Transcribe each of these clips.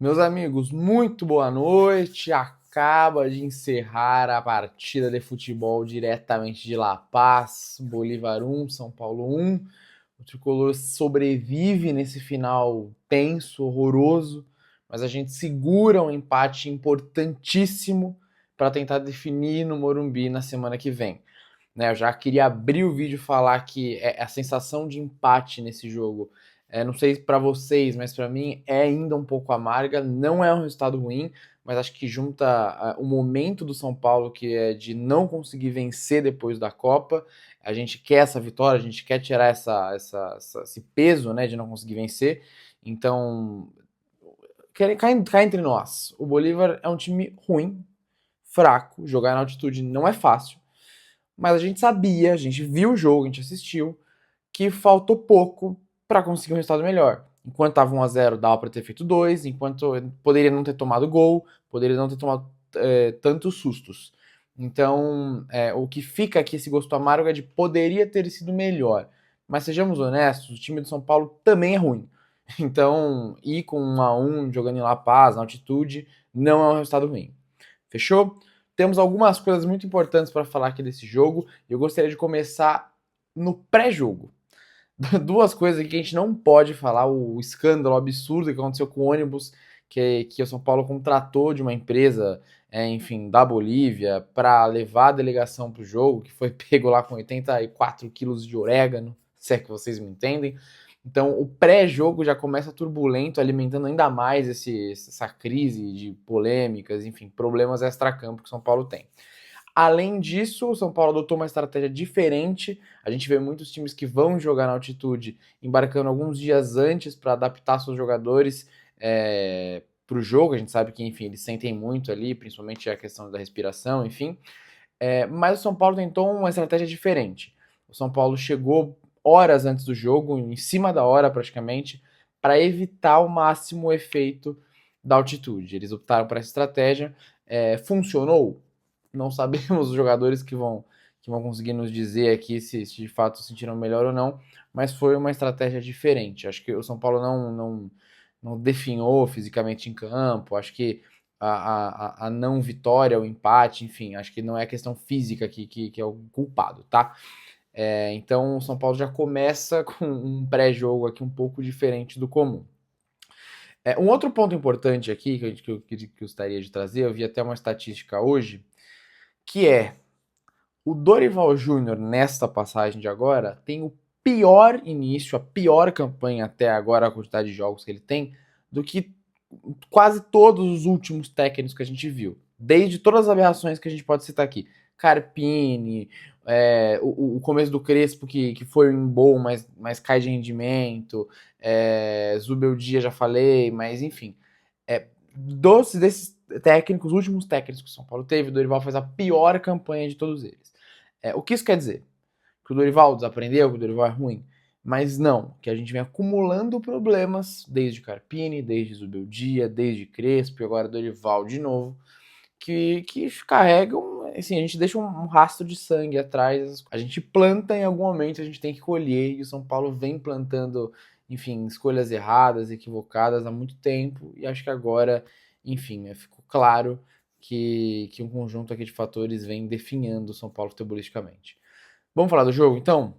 Meus amigos, muito boa noite. Acaba de encerrar a partida de futebol diretamente de La Paz, Bolívar 1, São Paulo 1. O tricolor sobrevive nesse final tenso, horroroso, mas a gente segura um empate importantíssimo para tentar definir no Morumbi na semana que vem. Né, eu já queria abrir o vídeo e falar que a sensação de empate nesse jogo, não sei para vocês, mas para mim é ainda um pouco amarga. Não é um resultado ruim, mas acho que junta o momento do São Paulo, que é de não conseguir vencer depois da Copa. A gente quer essa vitória, a gente quer tirar esse peso, né, de não conseguir vencer. Então, cá entre nós, o Bolívar é um time ruim, fraco, jogar na altitude não é fácil. Mas a gente sabia, a gente viu o jogo, a gente assistiu, que faltou pouco para conseguir um resultado melhor. Enquanto estava 1-0, dava para ter feito 2, enquanto poderia não ter tomado gol, poderia não ter tomado tantos sustos. Então, o que fica aqui, esse gosto amargo, é de poderia ter sido melhor. Mas sejamos honestos, o time do São Paulo também é ruim. Então, ir com 1-1, jogando em La Paz, na altitude, não é um resultado ruim. Fechou? Temos algumas coisas muito importantes para falar aqui desse jogo. Eu gostaria de começar no pré-jogo. Duas coisas aqui que a gente não pode falar: o escândalo absurdo que aconteceu com o ônibus que o São Paulo contratou de uma empresa, enfim, da Bolívia, para levar a delegação para o jogo, que foi pego lá com 84 quilos de orégano, se é que vocês me entendem. Então, o pré-jogo já começa turbulento, alimentando ainda mais essa crise de polêmicas, enfim, problemas extra-campo que o São Paulo tem. Além disso, o São Paulo adotou uma estratégia diferente. A gente vê muitos times que vão jogar na altitude embarcando alguns dias antes para adaptar seus jogadores para o jogo. A gente sabe que, enfim, eles sentem muito ali, principalmente a questão da respiração, enfim. Mas o São Paulo tentou uma estratégia diferente. O São Paulo chegou horas antes do jogo, em cima da hora praticamente, para evitar ao máximo o efeito da altitude. Eles optaram por essa estratégia. Funcionou? Não sabemos os jogadores que vão conseguir nos dizer aqui se de fato se sentiram melhor ou não, mas foi uma estratégia diferente. Acho que o São Paulo não definhou fisicamente em campo, acho que a não vitória, o empate, enfim, acho que não é questão física que é o culpado, tá? Então o São Paulo já começa com um pré-jogo aqui um pouco diferente do comum. Um outro ponto importante aqui que eu gostaria de trazer, eu vi até uma estatística hoje, que é o Dorival Júnior, nesta passagem de agora, tem o pior início, a pior campanha até agora, a quantidade de jogos que ele tem, do que quase todos os últimos técnicos que a gente viu. Desde todas as aberrações que a gente pode citar aqui. Carpini, o começo do Crespo, que foi um bom, mas cai de rendimento. Zubeldia, já falei, mas enfim. Desses técnicos, os últimos técnicos que o São Paulo teve, o Dorival faz a pior campanha de todos eles. O que isso quer dizer? Que o Dorival desaprendeu, que o Dorival é ruim? Mas não, que a gente vem acumulando problemas desde Carpini, desde Zubeldia, desde Crespo e agora Dorival de novo, que carregam, assim, a gente deixa um rastro de sangue atrás, a gente planta em algum momento, a gente tem que colher, e o São Paulo vem plantando, enfim, escolhas erradas, equivocadas há muito tempo, e acho que agora, enfim, ficou claro que um conjunto aqui de fatores vem definhando o São Paulo futebolisticamente. Vamos falar do jogo, então?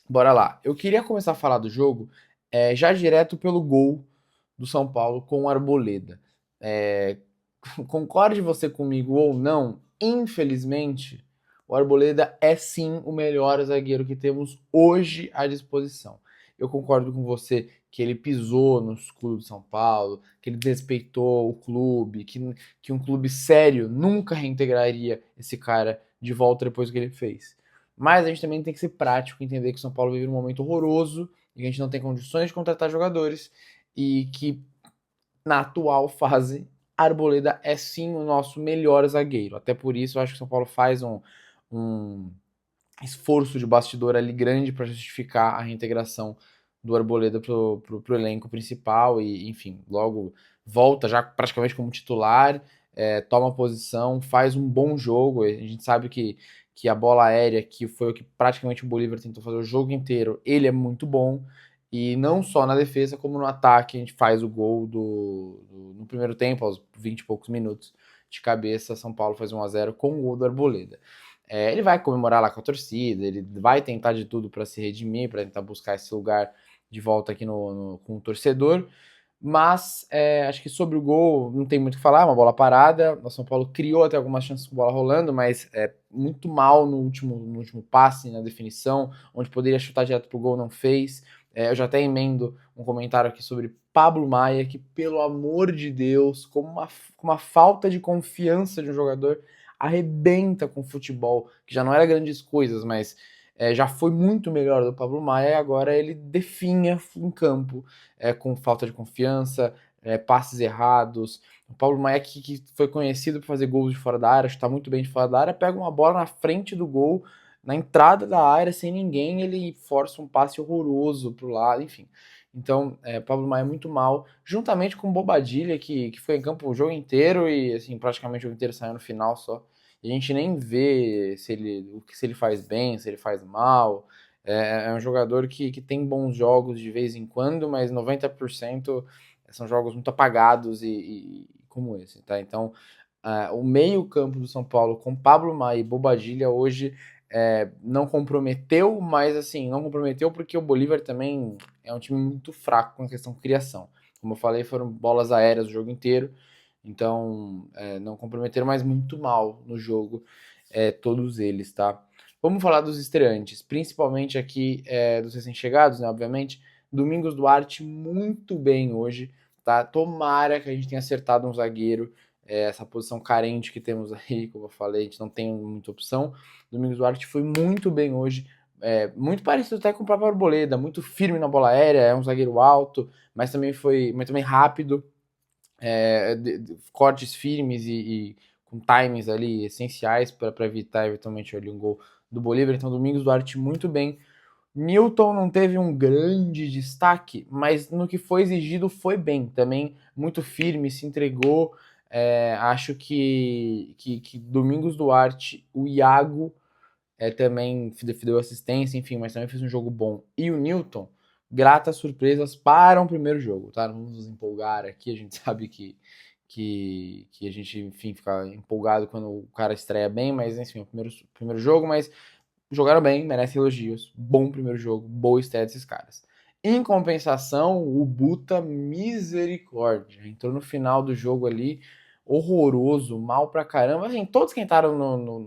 Bora lá. Eu queria começar a falar do jogo já direto pelo gol do São Paulo com o Arboleda. É, concorde você comigo ou não, infelizmente, o Arboleda é sim o melhor zagueiro que temos hoje à disposição. Eu concordo com você que ele pisou nos clubes de São Paulo, que ele desrespeitou o clube, que um clube sério nunca reintegraria esse cara de volta depois do que ele fez. Mas a gente também tem que ser prático e entender que o São Paulo vive um momento horroroso e que a gente não tem condições de contratar jogadores e que na atual fase Arboleda é sim o nosso melhor zagueiro. Até por isso eu acho que o São Paulo faz um esforço de bastidor ali grande para justificar a reintegração do Arboleda pro elenco principal e, enfim, logo volta já praticamente como titular, toma posição, faz um bom jogo. A gente sabe que a bola aérea, que foi o que praticamente o Bolívar tentou fazer o jogo inteiro, ele é muito bom. E não só na defesa, como no ataque, a gente faz o gol no primeiro tempo, aos 20 e poucos minutos, de cabeça, São Paulo faz 1-0 com o gol do Arboleda. Ele vai comemorar lá com a torcida, ele vai tentar de tudo para se redimir, para tentar buscar esse lugar de volta aqui com o torcedor, mas acho que sobre o gol não tem muito o que falar, uma bola parada, o São Paulo criou até algumas chances com bola rolando, mas muito mal no último passe, na definição, onde poderia chutar direto pro gol, não fez. Eu já até emendo um comentário aqui sobre Pablo Maia, que, pelo amor de Deus, com uma falta de confiança de um jogador, arrebenta com o futebol, que já não era grandes coisas, mas já foi muito melhor do Pablo Maia, e agora ele definha em campo, com falta de confiança, passes errados. O Pablo Maia, que foi conhecido por fazer gols de fora da área, chutar muito bem de fora da área, pega uma bola na frente do gol, na entrada da área, sem ninguém, ele força um passe horroroso pro lado, enfim. Então, Pablo Maia muito mal, juntamente com o Bobadilha, que foi em campo o jogo inteiro e, assim, praticamente o jogo inteiro saiu no final só. E a gente nem vê se ele faz bem, se ele faz mal. É um jogador que tem bons jogos de vez em quando, mas 90% são jogos muito apagados e como esse, tá? Então, o meio-campo do São Paulo com Pablo Maia e Bobadilha hoje não comprometeu, mas assim, não comprometeu porque o Bolívar também é um time muito fraco com a questão de criação. Como eu falei, foram bolas aéreas o jogo inteiro, então não comprometeram, mas muito mal no jogo, todos eles, tá? Vamos falar dos estreantes, principalmente aqui dos recém-chegados, né, obviamente. Domingos Duarte muito bem hoje, tá? Tomara que a gente tenha acertado um zagueiro, essa posição carente que temos aí, como eu falei, a gente não tem muita opção. Domingos Duarte foi muito bem hoje, muito parecido até com o próprio Arboleda, muito firme na bola aérea, é um zagueiro alto, mas também rápido, cortes firmes e com timings ali essenciais para evitar eventualmente ali um gol do Bolívar. Então, Domingos Duarte muito bem. Newton não teve um grande destaque, mas no que foi exigido foi bem. Também muito firme, se entregou. Acho que Domingos Duarte, o Iago também deu assistência, enfim, mas também fez um jogo bom. E o Newton, gratas surpresas para um primeiro jogo, tá? Não vamos nos empolgar aqui, a gente sabe que a gente, enfim, fica empolgado quando o cara estreia bem, mas enfim, é o primeiro jogo, mas jogaram bem, merecem elogios. Bom primeiro jogo, boa estreia desses caras. Em compensação, o Buta, misericórdia, entrou no final do jogo ali, horroroso, mal pra caramba. Assim, todos que entraram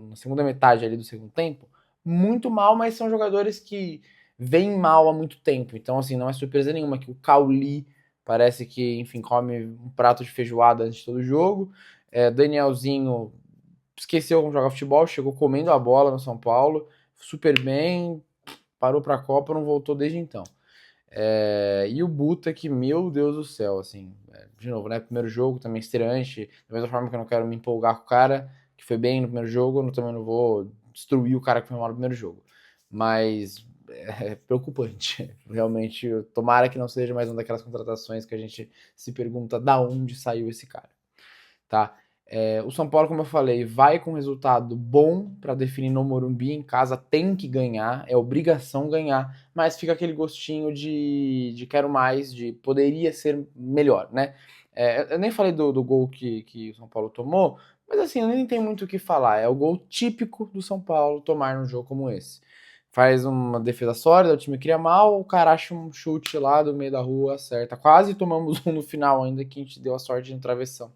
na segunda metade ali do segundo tempo, muito mal, mas são jogadores que vêm mal há muito tempo. Então, assim, não é surpresa nenhuma que o Cauli parece que, enfim, come um prato de feijoada antes de todo jogo. Danielzinho esqueceu como jogar futebol, chegou comendo a bola no São Paulo, super bem, parou pra Copa, não voltou desde então. E o Buta, que, meu Deus do céu, assim, de novo, né? Primeiro jogo, também estreante, da mesma forma que eu não quero me empolgar com o cara que foi bem no primeiro jogo, eu também não vou destruir o cara que foi mal no primeiro jogo. Mas é preocupante, realmente. Tomara que não seja mais uma daquelas contratações que a gente se pergunta da onde saiu esse cara, tá? O São Paulo, como eu falei, vai com resultado bom para definir no Morumbi, em casa tem que ganhar, é obrigação ganhar, mas fica aquele gostinho de quero mais, de poderia ser melhor, né? Eu nem falei do gol que o São Paulo tomou, mas assim, eu nem tenho muito o que falar, é o gol típico do São Paulo tomar num jogo como esse. Faz uma defesa sólida, o time cria mal, o cara acha um chute lá do meio da rua, acerta. Quase tomamos um no final ainda, que a gente deu a sorte de travessão.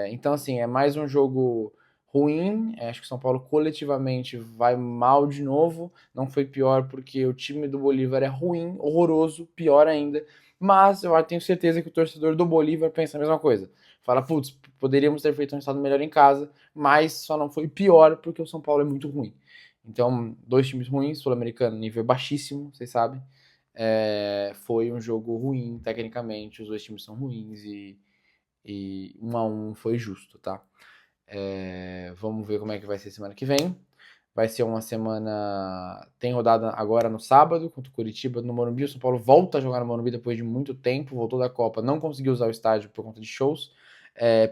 Então, assim, é mais um jogo ruim. Acho que o São Paulo coletivamente vai mal de novo. Não foi pior porque o time do Bolívar é ruim, horroroso, pior ainda. Mas eu tenho certeza que o torcedor do Bolívar pensa a mesma coisa. Fala, putz, poderíamos ter feito um resultado melhor em casa, mas só não foi pior porque o São Paulo é muito ruim. Então, dois times ruins, Sul-Americano, nível baixíssimo, vocês sabem. Foi um jogo ruim, tecnicamente, os dois times são ruins e 1-1 foi justo, tá? Vamos ver como é que vai ser semana que vem. Vai ser uma semana. Tem rodada agora no sábado contra o Curitiba no Morumbi. O São Paulo volta a jogar no Morumbi depois de muito tempo. Voltou da Copa, não conseguiu usar o estádio por conta de shows.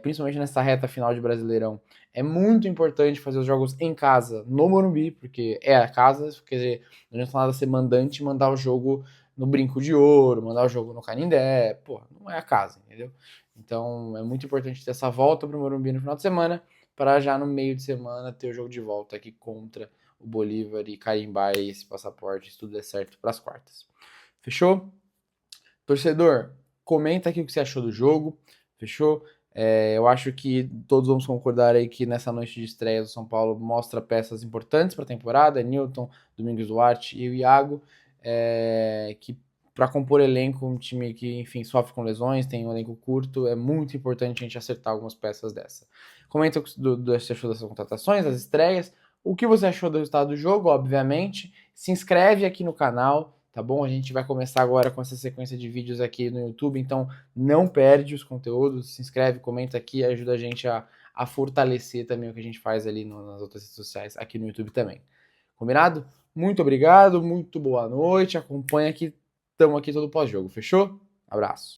Principalmente nessa reta final de Brasileirão. É muito importante fazer os jogos em casa no Morumbi, porque é a casa. Quer dizer, não adianta nada ser mandante e mandar o jogo no Brinco de Ouro, mandar o jogo no Canindé, pô, não é a casa, entendeu? Então é muito importante ter essa volta pro Morumbi no final de semana, para já no meio de semana ter o jogo de volta aqui contra o Bolívar e carimbar esse passaporte, se tudo der certo, para as quartas. Fechou? Torcedor, comenta aqui o que você achou do jogo, fechou? Eu acho que todos vamos concordar aí que nessa noite de estreia do São Paulo mostra peças importantes para a temporada, Newton, Domingos Duarte e o Iago, que para compor elenco, um time que, enfim, sofre com lesões, tem um elenco curto, é muito importante a gente acertar algumas peças dessa. Comenta o que você achou dessas contratações, das estreias, o que você achou do resultado do jogo, obviamente, se inscreve aqui no canal, tá bom? A gente vai começar agora com essa sequência de vídeos aqui no YouTube, então não perde os conteúdos, se inscreve, comenta aqui, ajuda a gente a fortalecer também o que a gente faz ali nas outras redes sociais, aqui no YouTube também. Combinado? Muito obrigado, muito boa noite, acompanha aqui, estamos aqui todo pós-jogo, fechou? Abraço.